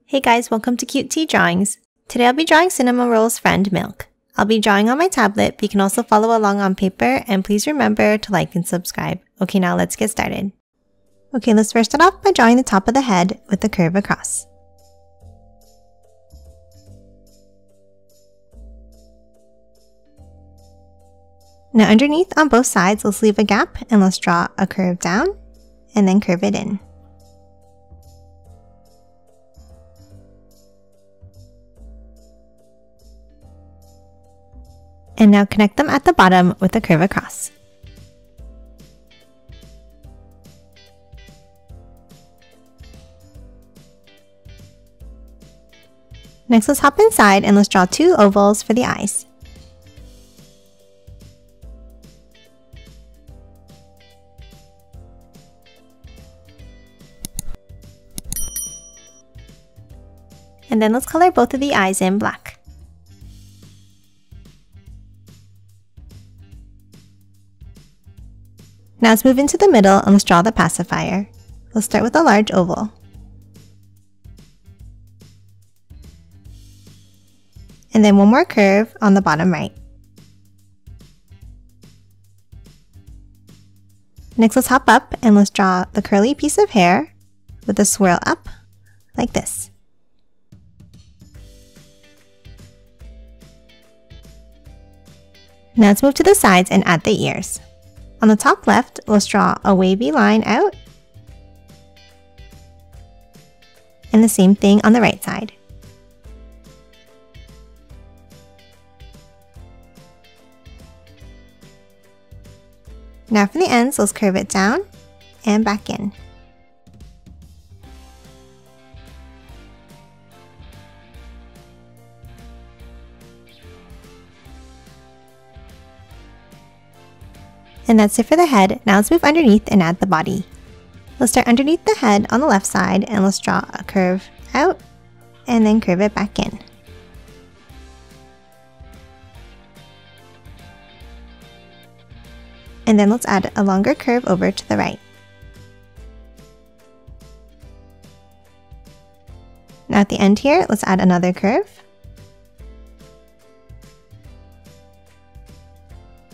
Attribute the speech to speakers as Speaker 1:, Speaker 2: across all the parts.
Speaker 1: Hey guys, welcome to Cute Tea Drawings. Today I'll be drawing Cinnamoroll's friend, Milk. I'll be drawing on my tablet, but you can also follow along on paper, and please remember to like and subscribe. Okay, now let's get started. Okay, let's first start off by drawing the top of the head with a curve across. Now underneath on both sides, let's leave a gap and let's draw a curve down and then curve it in. And now connect them at the bottom with a curve across. Next, let's hop inside and let's draw two ovals for the eyes. And then let's color both of the eyes in black. Now let's move into the middle and let's draw the pacifier. Let's start with a large oval. And then one more curve on the bottom right. Next, let's hop up and let's draw the curly piece of hair with a swirl up like this. Now let's move to the sides and add the ears. On the top left, let's draw a wavy line out, and the same thing on the right side. Now for the ends, let's curve it down and back in. And that's it for the head. Now let's move underneath and add the body. Let's start underneath the head on the left side and let's draw a curve out and then curve it back in. And then let's add a longer curve over to the right. Now at the end here, let's add another curve.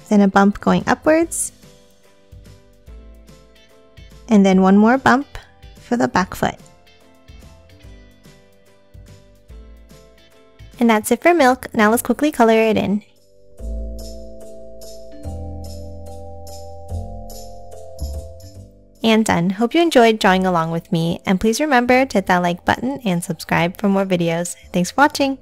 Speaker 1: Then a bump going upwards, and then one more bump for the back foot. And that's it for Milk. Now let's quickly color it in. And done. Hope you enjoyed drawing along with me, and please remember to hit that like button and subscribe for more videos. Thanks for watching!